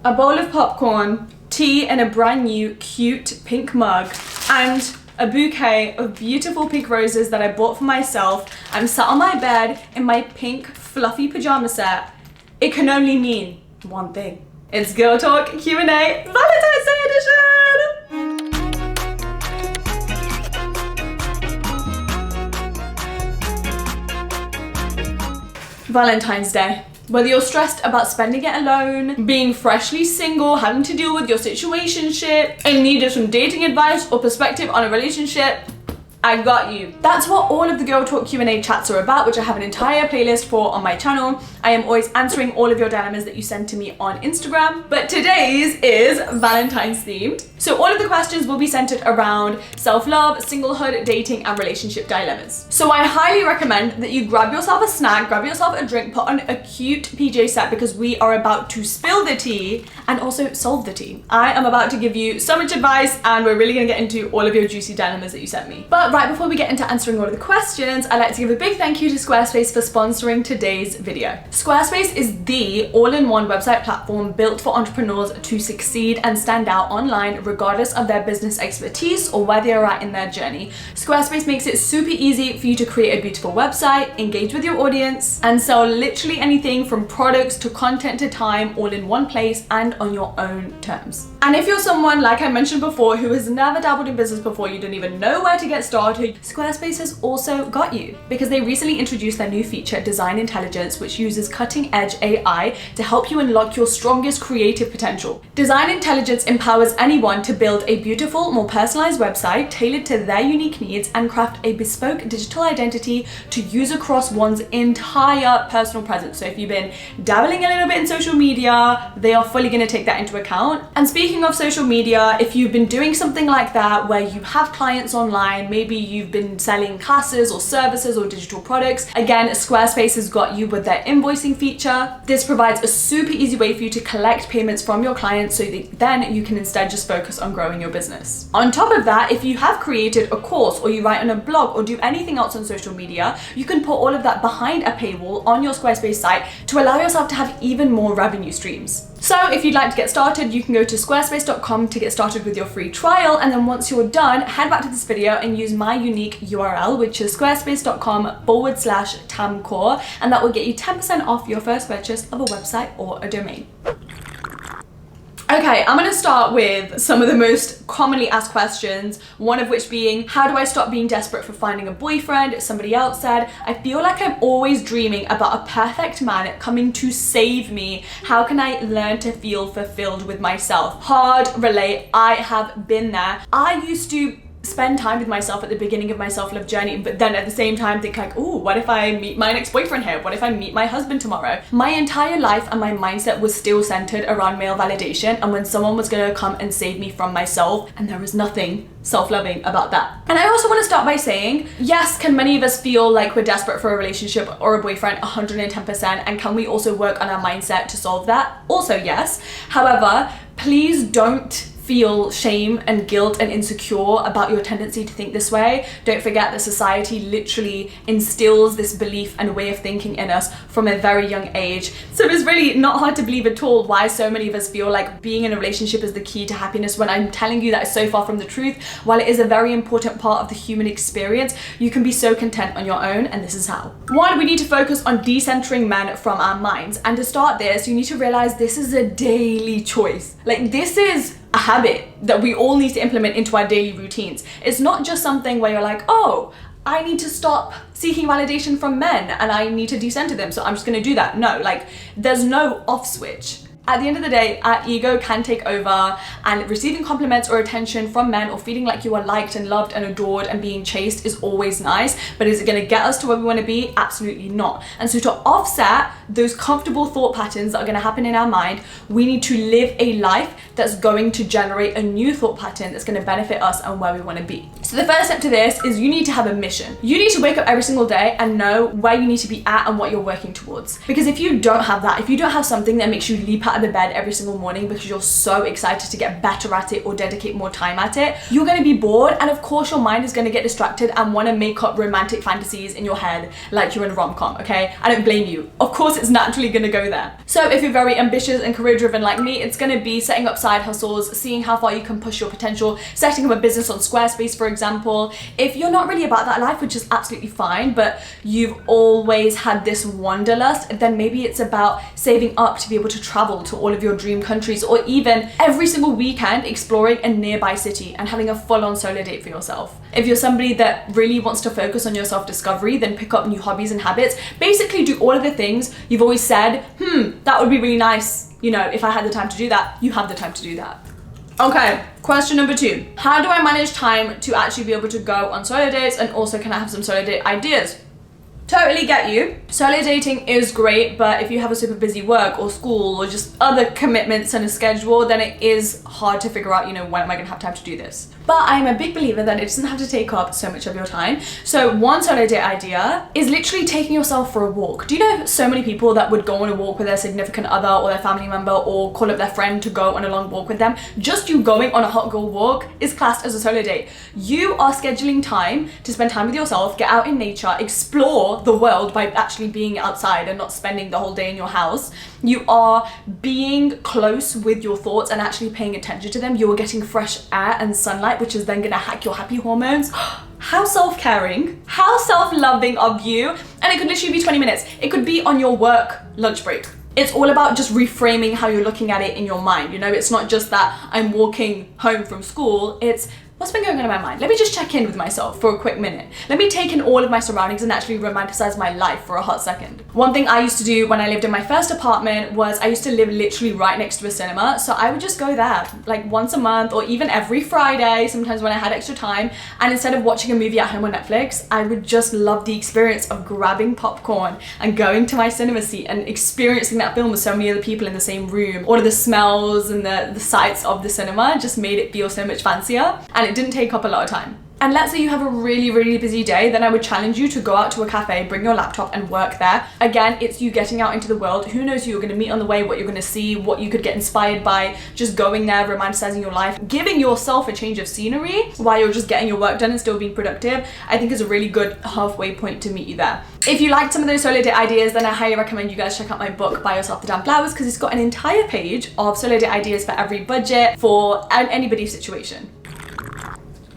a bowl of popcorn, tea in a brand new cute pink mug, and a bouquet of beautiful pink roses that I bought for myself. I'm sat on my bed in my pink fluffy pajama set. It can only mean one thing. It's Girl Talk Q&A Valentine's Day edition! Valentine's Day. Whether you're stressed about spending it alone, being freshly single, having to deal with your situationship, in need of some dating advice or perspective on a relationship, I got you. That's what all of the Girl Talk Q&A chats are about, which I have an entire playlist for on my channel. I am always answering all of your dilemmas that you send to me on Instagram, but today's is Valentine's themed. So all of the questions will be centered around self-love, singlehood, dating, and relationship dilemmas. So I highly recommend that you grab yourself a snack, grab yourself a drink, put on a cute PJ set because we are about to spill the tea and also solve the tea. I am about to give you so much advice and we're really gonna get into all of your juicy dilemmas that you sent me. But right before we get into answering all of the questions, I'd like to give a big thank you to Squarespace for sponsoring today's video. Squarespace is the all-in-one website platform built for entrepreneurs to succeed and stand out online regardless of their business expertise or where they are at in their journey. Squarespace makes it super easy for you to create a beautiful website, engage with your audience, and sell literally anything from products to content to time all in one place and on your own terms. And if you're someone, like I mentioned before, who has never dabbled in business before, you don't even know where to get started, Squarespace has also got you because they recently introduced their new feature, Design Intelligence, which uses cutting-edge AI to help you unlock your strongest creative potential. Design Intelligence empowers anyone to build a beautiful, more personalized website tailored to their unique needs and craft a bespoke digital identity to use across one's entire personal presence. So if you've been dabbling a little bit in social media, they are fully going to take that into account. And speaking of social media, if you've been doing something like that where you have clients online, maybe you've been selling classes or services or digital products, again, Squarespace has got you with their invoicing feature. This provides a super easy way for you to collect payments from your clients so that then you can instead just focus on growing your business. On top of that, if you have created a course or you write on a blog or do anything else on social media, you can put all of that behind a paywall on your Squarespace site to allow yourself to have even more revenue streams. So if you'd like to get started, you can go to squarespace.com to get started with your free trial. And then once you're done, head back to this video and use my unique URL, which is squarespace.com/tamkaur. And that will get you 10% off your first purchase of a website or a domain. Okay, I'm gonna start with some of the most commonly asked questions, one of which being, how do I stop being desperate for finding a boyfriend? Somebody else said, I feel like I'm always dreaming about a perfect man coming to save me. How can I learn to feel fulfilled with myself? Hard relate, I have been there. I used to spend time with myself at the beginning of my self-love journey, but then at the same time think like, oh, what if I meet my next boyfriend here? What if I meet my husband tomorrow? My entire life and my mindset was still centered around male validation and when someone was gonna come and save me from myself, and there was nothing self-loving about that. And I also want to start by saying, yes, can many of us feel like we're desperate for a relationship or a boyfriend? 110%. And can we also work on our mindset to solve that? Also yes. However, please don't feel shame and guilt and insecure about your tendency to think this way. Don't forget that society literally instills this belief and way of thinking in us from a very young age. So it's really not hard to believe at all why so many of us feel like being in a relationship is the key to happiness, when I'm telling you that is so far from the truth. While it is a very important part of the human experience, you can be so content on your own, and this is how. One, we need to focus on decentering men from our minds. And to start this, you need to realize this is a daily choice. Like, this is a habit that we all need to implement into our daily routines. It's not just something where you're like, oh, I need to stop seeking validation from men and I need to decenter them, so I'm just gonna do that. No, like, there's no off switch. At the end of the day, our ego can take over, and receiving compliments or attention from men or feeling like you are liked and loved and adored and being chased is always nice, but is it gonna get us to where we wanna be? Absolutely not. And so to offset those comfortable thought patterns that are gonna happen in our mind, we need to live a life that's going to generate a new thought pattern that's gonna benefit us and where we wanna be. So the first step to this is you need to have a mission. You need to wake up every single day and know where you need to be at and what you're working towards. Because if you don't have that, if you don't have something that makes you leap out out of the bed every single morning because you're so excited to get better at it or dedicate more time at it, you're going to be bored, and of course your mind is going to get distracted and want to make up romantic fantasies in your head like you're in a rom-com, okay? I don't blame you. Of course it's naturally going to go there. So if you're very ambitious and career driven like me, it's going to be setting up side hustles, seeing how far you can push your potential, setting up a business on Squarespace, for example. If you're not really about that life, which is absolutely fine, but you've always had this wanderlust, then maybe it's about saving up to be able to travel to all of your dream countries, or even every single weekend exploring a nearby city and having a full-on solo date for yourself. If you're somebody that really wants to focus on your self-discovery, then pick up new hobbies and habits. Basically do all of the things you've always said, that would be really nice, you know, if I had the time to do that. You have the time to do that. Okay, question number 2. How do I manage time to actually be able to go on solo dates, and also can I have some solo date ideas? Totally get you. Solo dating is great, but if you have a super busy work or school or just other commitments and a schedule, then it is hard to figure out, you know, when am I gonna have time to do this? But I'm a big believer that it doesn't have to take up so much of your time. So one solo date idea is literally taking yourself for a walk. Do you know so many people that would go on a walk with their significant other or their family member, or call up their friend to go on a long walk with them? Just you going on a hot girl walk is classed as a solo date. You are scheduling time to spend time with yourself, get out in nature, explore the world by actually being outside and not spending the whole day in your house. You are being close with your thoughts and actually paying attention to them. You are getting fresh air and sunlight, which is then gonna hack your happy hormones. How self-caring, how self-loving of you. And it could literally be 20 minutes. It could be on your work lunch break. It's all about just reframing how you're looking at it in your mind. You know, it's not just that I'm walking home from school, it's what's been going on in my mind? Let me just check in with myself for a quick minute. Let me take in all of my surroundings and actually romanticize my life for a hot second. One thing I used to do when I lived in my first apartment was I used to live literally right next to a cinema. So I would just go there like once a month or even every Friday, sometimes when I had extra time. And instead of watching a movie at home on Netflix, I would just love the experience of grabbing popcorn and going to my cinema seat and experiencing that film with so many other people in the same room. All of the smells and the sights of the cinema just made it feel so much fancier. And it didn't take up a lot of time. And let's say you have a really, really busy day, then I would challenge you to go out to a cafe, bring your laptop and work there. Again, it's you getting out into the world. Who knows who you're gonna meet on the way, what you're gonna see, what you could get inspired by, just going there, romanticizing your life, giving yourself a change of scenery while you're just getting your work done and still being productive, I think is a really good halfway point to meet you there. If you liked some of those solo date ideas, then I highly recommend you guys check out my book, Buy Yourself the Damn Flowers, because it's got an entire page of solo date ideas for every budget, for anybody's situation.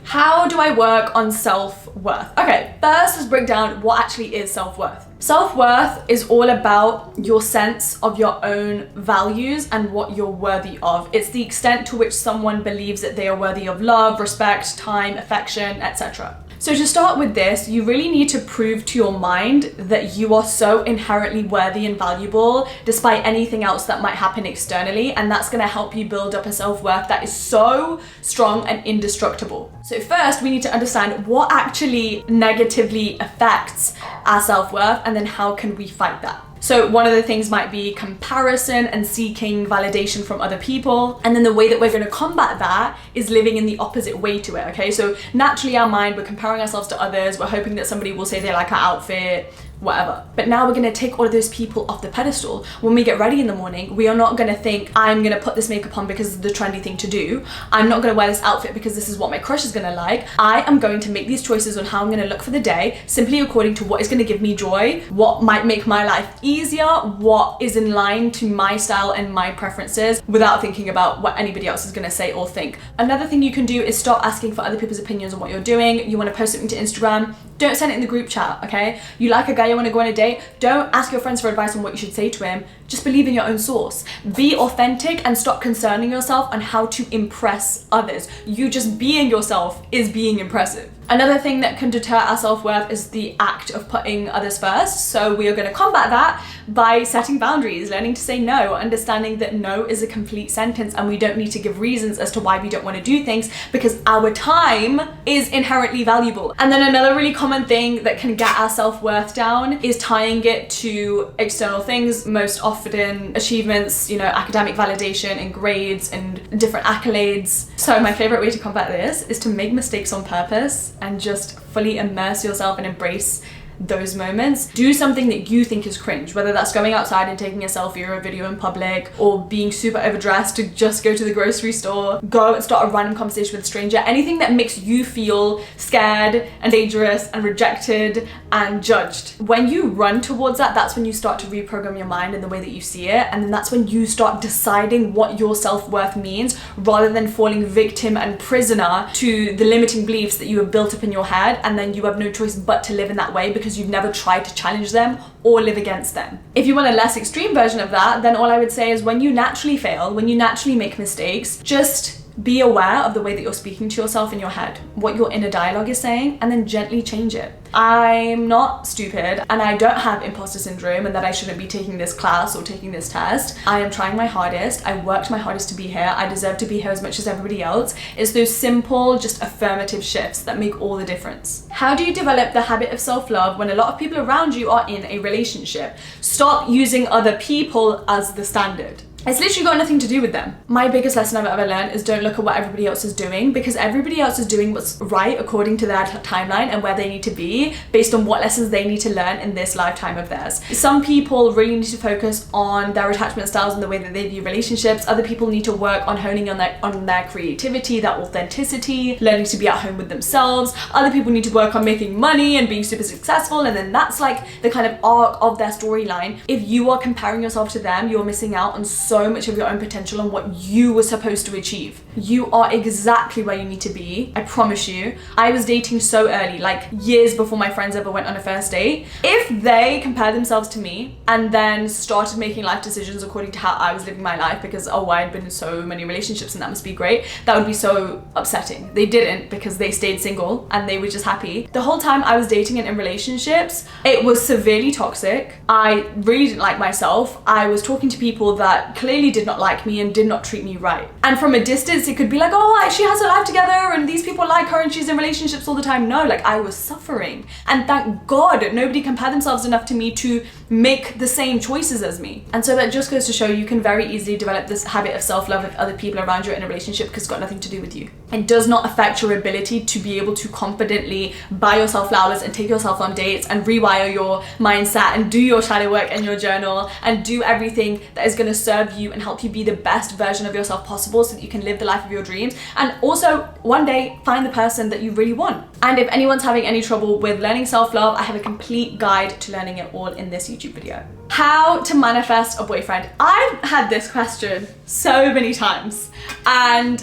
How do I work on self-worth? Okay, first let's break down what actually is self-worth. Self-worth is all about your sense of your own values and what you're worthy of. It's the extent to which someone believes that they are worthy of love, respect, time, affection, etc. So to start with this, you really need to prove to your mind that you are so inherently worthy and valuable despite anything else that might happen externally, and that's going to help you build up a self-worth that is so strong and indestructible. So first, we need to understand what actually negatively affects our self-worth, and then how can we fight that. So one of the things might be comparison and seeking validation from other people. And then the way that we're going to combat that is living in the opposite way to it, okay? So naturally our mind, we're comparing ourselves to others. We're hoping that somebody will say they like our outfit, whatever. But now we're going to take all of those people off the pedestal. When we get ready in the morning, we are not going to think, I'm going to put this makeup on because it's the trendy thing to do. I'm not going to wear this outfit because this is what my crush is going to like. I am going to make these choices on how I'm going to look for the day, simply according to what is going to give me joy, what might make my life easier, what is in line to my style and my preferences, without thinking about what anybody else is going to say or think. Another thing you can do is stop asking for other people's opinions on what you're doing. You want to post something to Instagram, don't send it in the group chat, okay? You like a guy, you want to go on a date, don't ask your friends for advice on what you should say to him. Just believe in your own source. Be authentic and stop concerning yourself on how to impress others. You just being yourself is being impressive. Another thing that can deter our self-worth is the act of putting others first. So we are going to combat that by setting boundaries, learning to say no, understanding that no is a complete sentence and we don't need to give reasons as to why we don't want to do things, because our time is inherently valuable. And then another really common thing that can get our self-worth down is tying it to external things, most often achievements, you know, academic validation and grades and different accolades. So my favorite way to combat this is to make mistakes on purpose and just fully immerse yourself and embrace those moments. Do something that you think is cringe, whether that's going outside and taking a selfie or a video in public, or being super overdressed to just go to the grocery store, go and start a random conversation with a stranger, anything that makes you feel scared and dangerous and rejected and judged. When you run towards that, that's when you start to reprogram your mind in the way that you see it, and then that's when you start deciding what your self-worth means, rather than falling victim and prisoner to the limiting beliefs that you have built up in your head, and then you have no choice but to live in that way because you've never tried to challenge them or live against them. If you want a less extreme version of that, then all I would say is when you naturally fail, when you naturally make mistakes, just be aware of the way that you're speaking to yourself in your head, what your inner dialogue is saying, and then gently change it. I'm not stupid and I don't have imposter syndrome and that I shouldn't be taking this class or taking this test. I am trying my hardest. I worked my hardest to be here. I deserve to be here as much as everybody else. It's those simple, just affirmative shifts that make all the difference. How do you develop the habit of self-love when a lot of people around you are in a relationship? Stop using other people as the standard. It's literally got nothing to do with them. My biggest lesson I've ever learned is don't look at what everybody else is doing, because everybody else is doing what's right according to their timeline and where they need to be based on what lessons they need to learn in this lifetime of theirs. Some people really need to focus on their attachment styles and the way that they view relationships. Other people need to work on honing on their creativity, their authenticity, learning to be at home with themselves. Other people need to work on making money and being super successful, and then that's like the kind of arc of their storyline. If you are comparing yourself to them, you're missing out on so much of your own potential and what you were supposed to achieve. You are exactly where you need to be. I promise you. I was dating so early, like years before my friends ever went on a first date. If they compared themselves to me and then started making life decisions according to how I was living my life, because oh, I'd been in so many relationships and that must be great, that would be so upsetting. They didn't, because they stayed single and they were just happy. The whole time I was dating and in relationships, it was severely toxic. I really didn't like myself. I was talking to people that clearly did not like me and did not treat me right. And from a distance, it could be like, oh, she has her life together and these people like her and she's in relationships all the time. No, like I was suffering. And thank God nobody compared themselves enough to me to make the same choices as me. And so that just goes to show you can very easily develop this habit of self-love if other people around you are in a relationship, because it's got nothing to do with you. It does not affect your ability to be able to confidently buy yourself flowers and take yourself on dates and rewire your mindset and do your shadow work and your journal and do everything that is going to serve you and help you be the best version of yourself possible so that you can live the life of your dreams and also one day find the person that you really want. And if anyone's having any trouble with learning self-love, I have a complete guide to learning it all in this YouTube video. How to manifest a boyfriend. I've had this question so many times, and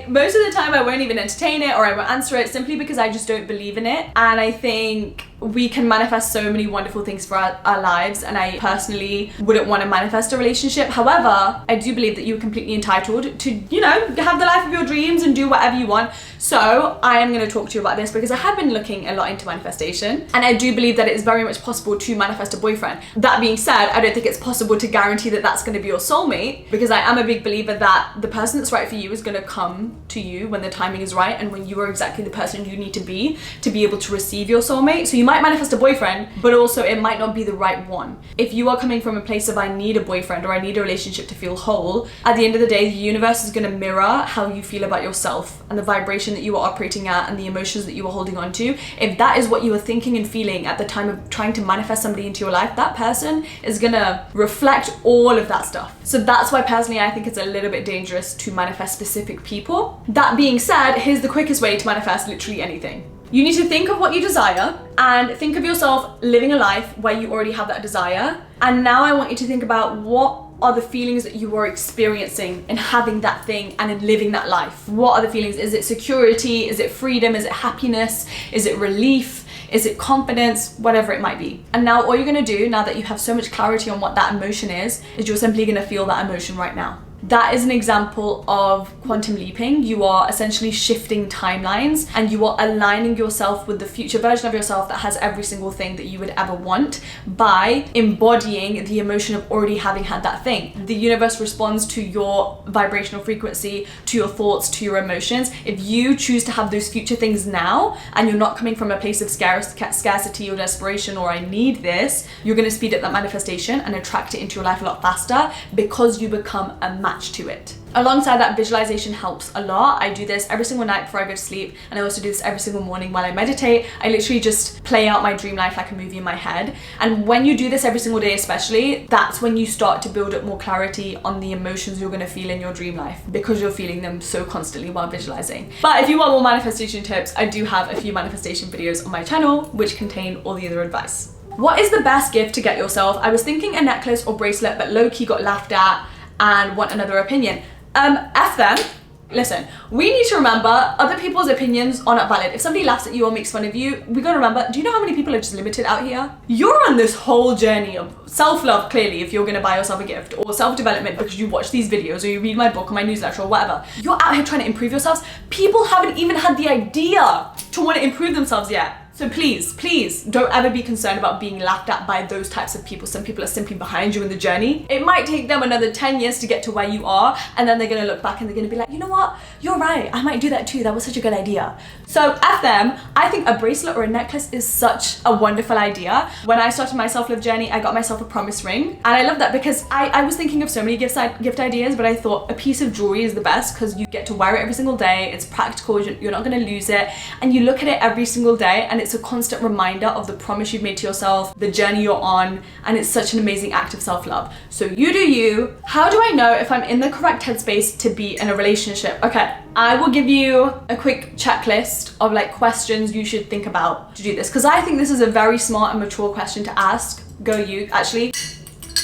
most of the time I won't even entertain it or I won't answer it simply because I just don't believe in it. And I think we can manifest so many wonderful things for our lives, and I personally wouldn't want to manifest a relationship. However, I do believe that you're completely entitled to, you know, have the life of your dreams and do whatever you want. So I am going to talk to you about this because I have been looking a lot into manifestation, and I do believe that it is very much possible to manifest a boyfriend. That being said, I don't think it's possible to guarantee that that's going to be your soulmate, because I am a big believer that the person that's right for you is going to come to you when the timing is right and when you are exactly the person you need to be able to receive your soulmate. So you might manifest a boyfriend, but also it might not be the right one. If you are coming from a place of I need a boyfriend or I need a relationship to feel whole, at the end of the day, the universe is going to mirror how you feel about yourself and the vibration that you are operating at and the emotions that you are holding on to. If that is what you are thinking and feeling at the time of trying to manifest somebody into your life, that person is gonna reflect all of that stuff. So that's why personally I think it's a little bit dangerous to manifest specific people. That being said, here's the quickest way to manifest literally anything. You need to think of what you desire and think of yourself living a life where you already have that desire. And now I want you to think about what are the feelings that you are experiencing in having that thing and in living that life. What are the feelings? Is it security? Is it freedom? Is it happiness? Is it relief? Is it confidence? Whatever it might be. And now all you're gonna do, now that you have so much clarity on what that emotion is you're simply gonna feel that emotion right now. That is an example of quantum leaping. You are essentially shifting timelines and you are aligning yourself with the future version of yourself that has every single thing that you would ever want by embodying the emotion of already having had that thing. The universe responds to your vibrational frequency, to your thoughts, to your emotions. If you choose to have those future things now and you're not coming from a place of scarcity or desperation or I need this, you're going to speed up that manifestation and attract it into your life a lot faster because you become a match to it. Alongside that, visualization helps a lot. I do this every single night before I go to sleep, and I also do this every single morning while I meditate. I literally just play out my dream life like a movie in my head. And when you do this every single day especially, that's when you start to build up more clarity on the emotions you're going to feel in your dream life, because you're feeling them so constantly while visualizing. But if you want more manifestation tips, I do have a few manifestation videos on my channel which contain all the other advice. What is the best gift to get yourself? I was thinking a necklace or bracelet, but low-key got laughed at and want another opinion. F them. Listen, we need to remember other people's opinions are not valid. If somebody laughs at you or makes fun of you, we gotta remember, do you know how many people are just limited out here? You're on this whole journey of self-love, clearly, if you're gonna buy yourself a gift, or self-development because you watch these videos or you read my book or my newsletter or whatever. You're out here trying to improve yourselves. People haven't even had the idea to want to improve themselves yet. So please, please don't ever be concerned about being laughed at by those types of people. Some people are simply behind you in the journey. It might take them another 10 years to get to where you are, and then they're gonna look back and they're gonna be like, you know what? You're right, I might do that too. That was such a good idea. So F them. I think a bracelet or a necklace is such a wonderful idea. When I started my self-love journey, I got myself a promise ring. And I love that because I was thinking of so many gift ideas, but I thought a piece of jewelry is the best because you get to wear it every single day. It's practical, you're not gonna lose it. And you look at it every single day and it's a constant reminder of the promise you've made to yourself, the journey you're on, and it's such an amazing act of self-love. So you do you. How do I know if I'm in the correct headspace to be in a relationship? Okay, I will give you a quick checklist of like questions you should think about to do this, because I think this is a very smart and mature question to ask. Go you. Actually,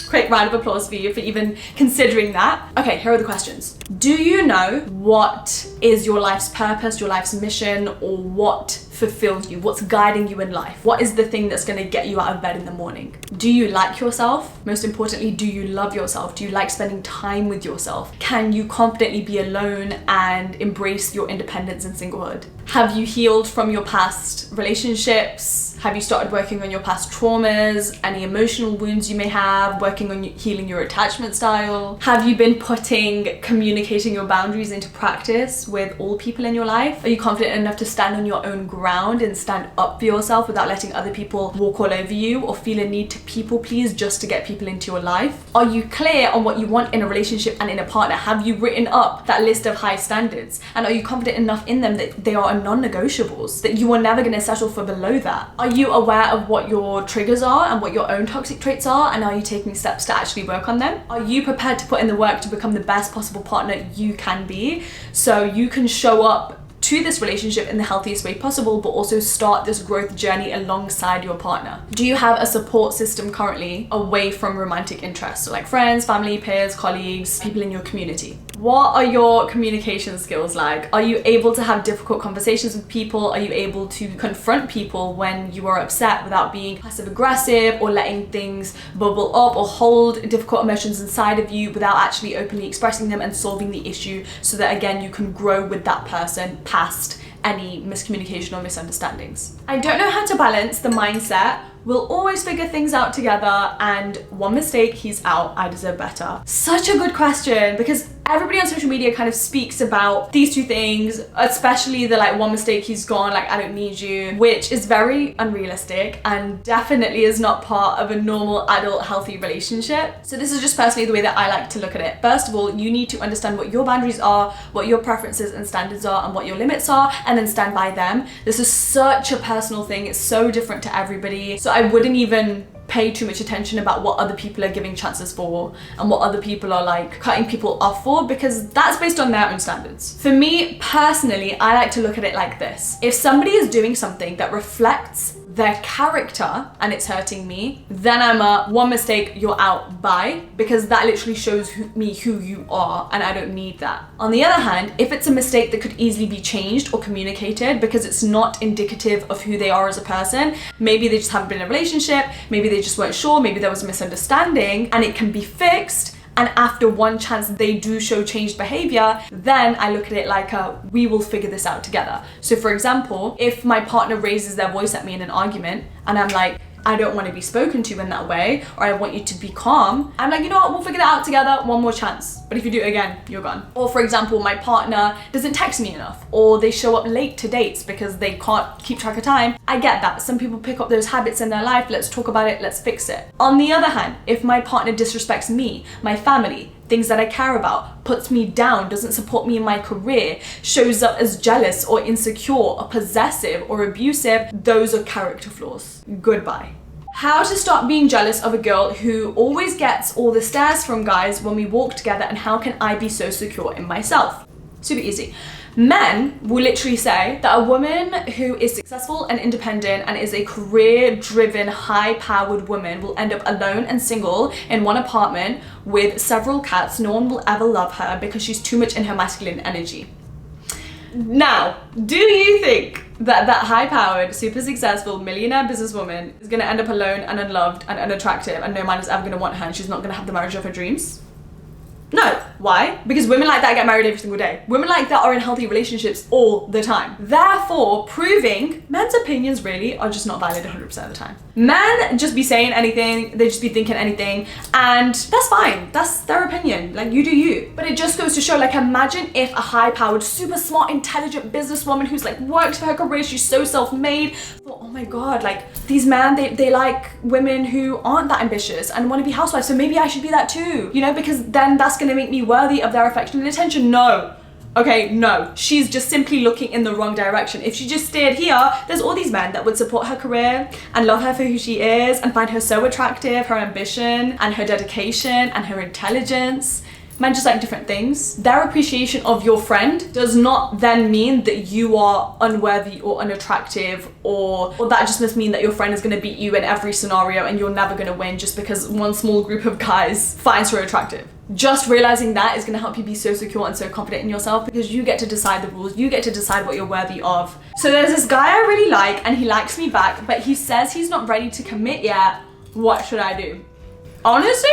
quick round of applause for you for even considering that. Okay, here are the questions. Do you know what is your life's purpose, your life's mission, or what fulfills you? What's guiding you in life? What is the thing that's going to get you out of bed in the morning? Do you like yourself? Most importantly, do you love yourself? Do you like spending time with yourself? Can you confidently be alone and embrace your independence and singlehood? Have you healed from your past relationships? Have you started working on your past traumas, any emotional wounds you may have, working on healing your attachment style? Have you been putting communicating your boundaries into practice with all people in your life? Are you confident enough to stand on your own ground and stand up for yourself without letting other people walk all over you or feel a need to people please just to get people into your life? Are you clear on what you want in a relationship and in a partner? Have you written up that list of high standards? And are you confident enough in them that they are non-negotiables, that you are never going to settle for below that? Are you aware of what your triggers are and what your own toxic traits are, and are you taking steps to actually work on them? Are you prepared to put in the work to become the best possible partner you can be, so you can show up to this relationship in the healthiest way possible, but also start this growth journey alongside your partner? Do you have a support system currently away from romantic interests? So like friends, family, peers, colleagues, people in your community. What are your communication skills like? Are you able to have difficult conversations with people? Are you able to confront people when you are upset without being passive aggressive or letting things bubble up, or hold difficult emotions inside of you without actually openly expressing them and solving the issue, so that again you can grow with that person past any miscommunication or misunderstandings? I don't know how to balance the mindset, we'll always figure things out together, and one mistake, he's out, I deserve better. Such a good question, because everybody on social media kind of speaks about these two things, especially the like one mistake, he's gone, like I don't need you, which is very unrealistic and definitely is not part of a normal adult healthy relationship. So this is just personally the way that I like to look at it. First of all, you need to understand what your boundaries are, what your preferences and standards are, and what your limits are, and then stand by them. This is such a personal thing, it's so different to everybody. So I wouldn't even pay too much attention about what other people are giving chances for and what other people are like cutting people off for, because that's based on their own standards. For me personally, I like to look at it like this. If somebody is doing something that reflects their character and it's hurting me, then I'm a one mistake, you're out, bye, because that literally shows me who you are, and I don't need that. On the other hand, if it's a mistake that could easily be changed or communicated because it's not indicative of who they are as a person, maybe they just haven't been in a relationship, maybe they just weren't sure, maybe there was a misunderstanding and it can be fixed, and after one chance they do show changed behavior, then I look at it like we will figure this out together. So for example, if my partner raises their voice at me in an argument and I'm like, I don't want to be spoken to in that way, or I want you to be calm, I'm like, you know what, we'll figure that out together, one more chance. But if you do it again, you're gone. Or for example, my partner doesn't text me enough, or they show up late to dates because they can't keep track of time. I get that. Some people pick up those habits in their life. Let's talk about it, let's fix it. On the other hand, if my partner disrespects me, my family, things that I care about, puts me down, doesn't support me in my career, shows up as jealous or insecure or possessive or abusive, those are character flaws. Goodbye. How to stop being jealous of a girl who always gets all the stares from guys when we walk together, and how can I be so secure in myself? Super easy. Men will literally say that a woman who is successful and independent and is a career-driven, high-powered woman will end up alone and single in one apartment with several cats. No one will ever love her because she's too much in her masculine energy. Now, do you think that that high-powered, super successful, millionaire businesswoman is going to end up alone and unloved and unattractive and no man is ever going to want her and she's not going to have the marriage of her dreams? No. Why? Because women like that get married every single day. Women like that are in healthy relationships all the time. Therefore, proving men's opinions really are just not valid 100% of the time. Men just be saying anything, they just be thinking anything, and that's fine. That's their opinion. Like, you do you. But it just goes to show, like, imagine if a high-powered, super smart, intelligent businesswoman who's like worked for her career, she's so self-made, thought, oh my god, like these men, they like women who aren't that ambitious and want to be housewives, so maybe I should be that too, you know, because then that's going to make me worthy of their affection and attention. No. Okay, no. She's just simply looking in the wrong direction. If she just stayed here, there's all these men that would support her career and love her for who she is and find her so attractive, her ambition and her dedication and her intelligence. Men just like different things. Their appreciation of your friend does not then mean that you are unworthy or unattractive, or that just must mean that your friend is going to beat you in every scenario and you're never going to win just because one small group of guys finds her attractive. Just realizing that is going to help you be so secure and so confident in yourself, because you get to decide the rules, you get to decide what you're worthy of. So there's this guy I really like and he likes me back, but he says he's not ready to commit yet. What should I do? Honestly,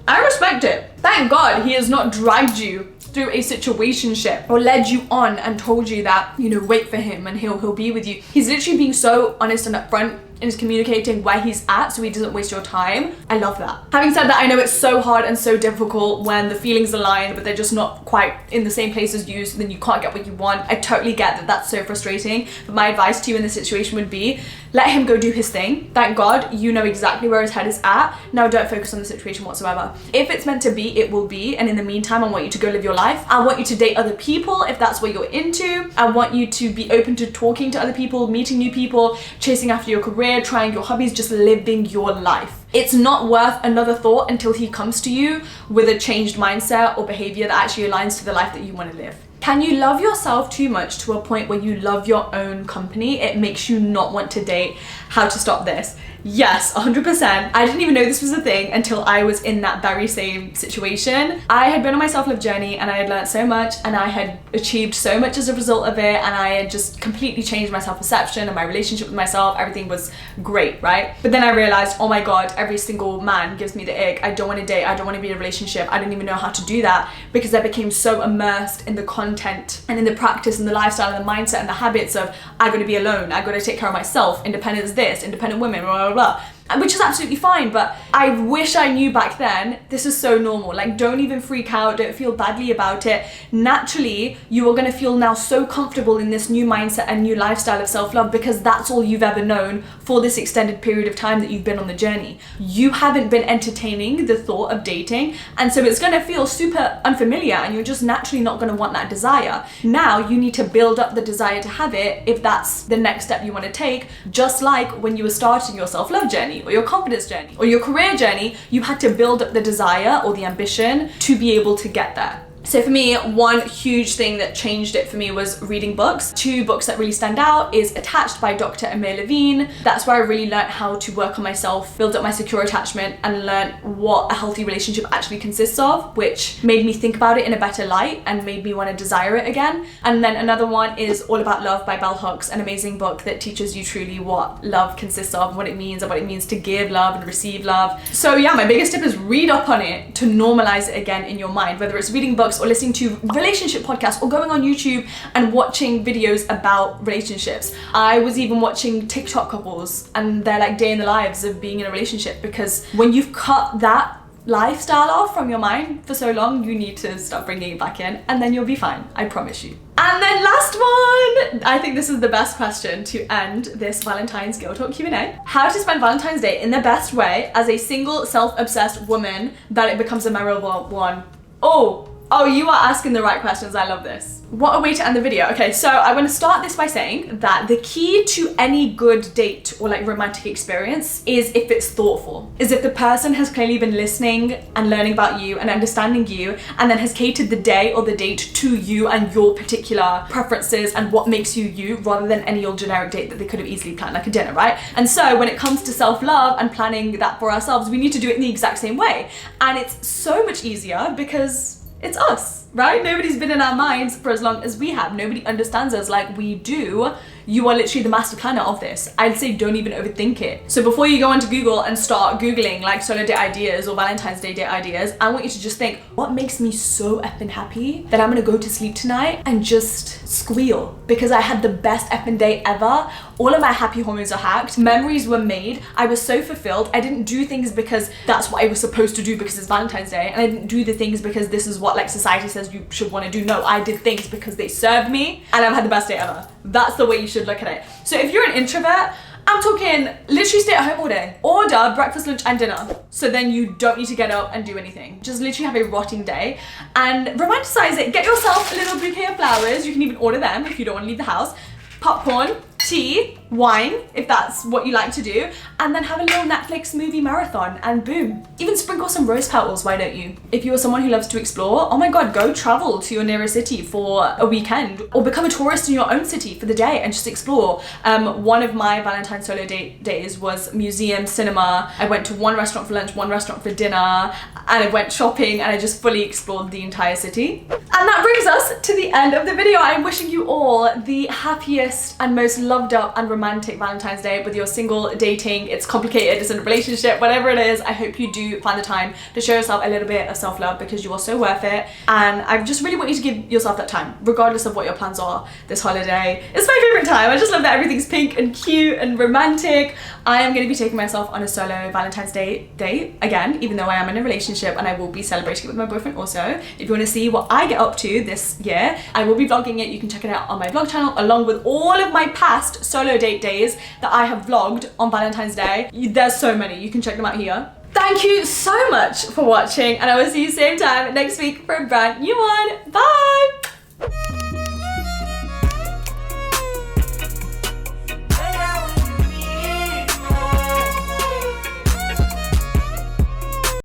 I respect it. Thank God he has not dragged you through a situationship or led you on and told you that, you know, wait for him and he'll be with you. He's literally being so honest and upfront and is communicating where he's at so he doesn't waste your time. I love that. Having said that, I know it's so hard and so difficult when the feelings align but they're just not quite in the same place as you, so then you can't get what you want. I totally get that that's so frustrating, but my advice to you in this situation would be let him go do his thing. Thank God you know exactly where his head is at. Now don't focus on the situation whatsoever. If it's meant to be, it will be, and in the meantime I want you to go live your life. I want you to date other people if that's what you're into. I want you to be open to talking to other people, meeting new people, chasing after your career, trying your hobbies, just living your life. It's not worth another thought until he comes to you with a changed mindset or behavior that actually aligns to the life that you want to live. Can you love yourself too much to a point where you love your own company? It makes you not want to date. How to stop this? Yes, 100%. I didn't even know this was a thing until I was in that very same situation. I had been on my self-love journey and I had learned so much and I had achieved so much as a result of it, and I had just completely changed my self-perception and my relationship with myself. Everything was great, right? But then I realized, oh my God, every single man gives me the ick. I don't want to date. I don't want to be in a relationship. I didn't even know how to do that because I became so immersed in the content and in the practice and the lifestyle and the mindset and the habits of I gotta be alone, I gotta take care of myself, independence this, independent women, blah, blah, blah. Which is absolutely fine, but I wish I knew back then this is so normal. Like, don't even freak out, don't feel badly about it. Naturally, you are going to feel now so comfortable in this new mindset and new lifestyle of self-love because that's all you've ever known for this extended period of time that you've been on the journey. You haven't been entertaining the thought of dating, and so it's going to feel super unfamiliar and you're just naturally not going to want that desire. Now you need to build up the desire to have it if that's the next step you want to take, just like when you were starting your self-love journey or your confidence journey or your career journey, you had to build up the desire or the ambition to be able to get there. So for me, one huge thing that changed it for me was reading books. Two books that really stand out is Attached by Dr. Amir Levine. That's where I really learned how to work on myself, build up my secure attachment, and learn what a healthy relationship actually consists of, which made me think about it in a better light and made me want to desire it again. And then another one is All About Love by Bell Hooks, an amazing book that teaches you truly what love consists of, what it means, and what it means to give love and receive love. So yeah, my biggest tip is read up on it to normalize it again in your mind, whether it's reading books or listening to relationship podcasts or going on YouTube and watching videos about relationships. I was even watching TikTok couples and their like day in the lives of being in a relationship, because when you've cut that lifestyle off from your mind for so long, you need to start bringing it back in, and then you'll be fine, I promise you. And then last one, I think this is the best question to end this Valentine's Girl Talk Q&A. How to spend Valentine's Day in the best way as a single, self-obsessed woman that it becomes a memorable one. Oh, you are asking the right questions. I love this. What a way to end the video. Okay, so I want to start this by saying that the key to any good date or like romantic experience is if it's thoughtful, is if the person has clearly been listening and learning about you and understanding you, and then has catered the day or the date to you and your particular preferences and what makes you you, rather than any old generic date that they could have easily planned, like a dinner, right? And so when it comes to self-love and planning that for ourselves, we need to do it in the exact same way. And it's so much easier because it's us, right? Nobody's been in our minds for as long as we have. Nobody understands us like we do. You are literally the master planner of this. I'd say don't even overthink it. So before you go onto Google and start Googling like solo date ideas or Valentine's Day date ideas, I want you to just think, what makes me so effing happy that I'm gonna go to sleep tonight and just squeal because I had the best effing day ever. All of my happy hormones are hacked. Memories were made. I was so fulfilled. I didn't do things because that's what I was supposed to do because it's Valentine's Day. And I didn't do the things because this is what like society says you should want to do. No, I did things because they served me and I've had the best day ever. That's the way you should look at it. So if you're an introvert, I'm talking literally stay at home all day. Order breakfast, lunch and dinner. So then you don't need to get up and do anything. Just literally have a rotting day and romanticize it. Get yourself a little bouquet of flowers. You can even order them if you don't want to leave the house. Popcorn, tea, wine, if that's what you like to do, and then have a little Netflix movie marathon and boom. Even sprinkle some rose petals, why don't you? If you're someone who loves to explore, oh my god, go travel to your nearest city for a weekend or become a tourist in your own city for the day and just explore. One of my Valentine solo days was museum, cinema. I went to one restaurant for lunch, one restaurant for dinner, and I went shopping and I just fully explored the entire city. And that brings us to the end of the video. I'm wishing you all the happiest and most loved up and romantic Valentine's Day, whether you're single, dating, it's complicated, it's in a relationship, whatever it is. I hope you do find the time to show yourself a little bit of self-love because you are so worth it. And I just really want you to give yourself that time, regardless of what your plans are this holiday. It's my favorite time. I just love that everything's pink and cute and romantic. I am going to be taking myself on a solo Valentine's Day date again, even though I am in a relationship, and I will be celebrating it with my boyfriend also. If you want to see what I get up to this year, I will be vlogging it. You can check it out on my vlog channel along with all of my past solo date days that I have vlogged on Valentine's Day. There's so many, you can check them out here. Thank you so much for watching and I will see you same time next week for a brand new one. Bye!